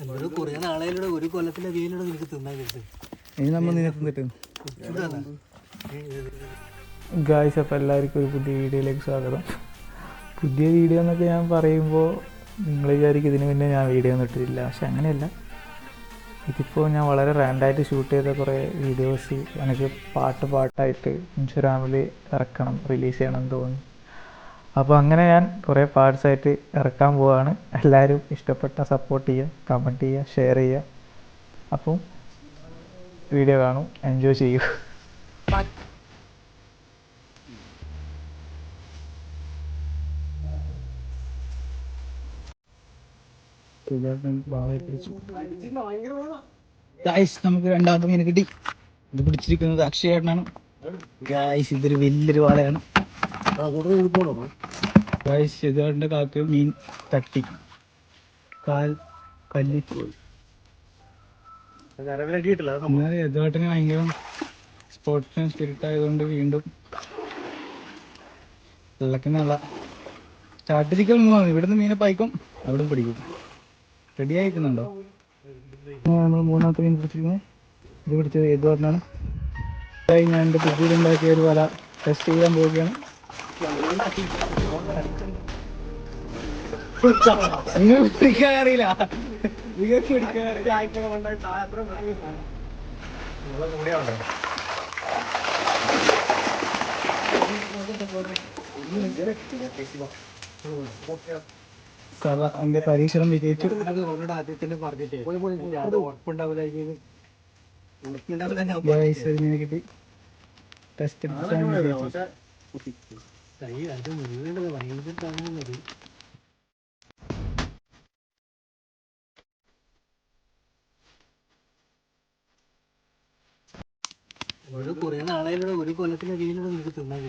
കുറെ നാളെയിലൂടെ ഒരു കൊല്ലത്തിലധികം നിനക്ക് തിന്നാൻ കിട്ടും. ഇനി നമ്മൾ നിന്നെ തിന്നിട്ട് ഗായ്സ്. അപ്പോൾ എല്ലാവർക്കും ഒരു പുതിയ വീഡിയോയിലേക്ക് സ്വാഗതം. പുതിയ വീഡിയോ എന്നൊക്കെ ഞാൻ പറയുമ്പോൾ നിങ്ങൾ വിചാരിക്കും ഇതിന് മുന്നേ ഞാൻ വീഡിയോ ഒന്നും ഇട്ടിട്ടില്ല. പക്ഷെ അങ്ങനെയല്ല. ഇതിപ്പോൾ ഞാൻ വളരെ റാൻഡായിട്ട് ഷൂട്ട് ചെയ്ത കുറേ വീഡിയോസ് എനിക്ക് പാട്ടായിട്ട് ഇൻസ്റ്റാഗ്രാമിൽ ഇറക്കണം, റിലീസ് ചെയ്യണം എന്ന് തോന്നി. അപ്പോൾ അങ്ങനെ ഞാൻ കുറേ പാർട്സായിട്ട് ഇറക്കാൻ പോവുകയാണ്. എല്ലാവരും ഇഷ്ടപ്പെട്ട സപ്പോർട്ട് ചെയ്യുക, കമൻറ്റ് ചെയ്യുക, ഷെയർ ചെയ്യുക. അപ്പം വീഡിയോ കാണും, എൻജോയ് ചെയ്യൂ. നമുക്ക് രണ്ടാമത്തെ മീൻ കിട്ടി. ഇത് പിടിച്ചിരിക്കുന്നത് അക്ഷയേട്ടനാണ്. ഗായ്സ് ഇതൊരു വലിയൊരു വാളയാണ്. ഗായ്സ് യദുവേട്ടൻ്റെ കാക്ക് മീൻ തട്ടി കാൽ കല്ലിട്ട് പോയി. എന്നാൽ യദുവേട്ടന് ഭയങ്കര സ്പോർട്സ് സ്പിരിറ്റ് ആയതുകൊണ്ട് വീണ്ടും വെള്ളത്തിനുള്ള ചാട്ടിരിക്കൊന്നും തോന്നി. ഇവിടുന്ന് മീനെ പായിക്കും, അവിടെ പിടിക്കും. റെഡി ആയിരിക്കുന്നുണ്ടോ? നമ്മൾ മൂന്നാമത്തെ മീൻ പിടിച്ചിരിക്കുന്നത്. ഇത് പിടിച്ചത് യദുവേട്ടനാണ്. ഞാൻ എൻ്റെ പുതിയതുണ്ടാക്കിയ ഒരു വല ടെസ്റ്റ് ചെയ്യാൻ പോവുകയാണ്. നിങ്ങൾ പിടിക്കാൻ അറിയില്ല, നിങ്ങൾക്ക് പിടിക്കാൻ എന്റെ പരീക്ഷണം വിജയിച്ചു. കിട്ടി. ടെസ്റ്റ് കുറെ നാളെയിലൂടെ ഒരു കൊല്ലത്തിലധികം നിനക്ക് തിന്നാൻ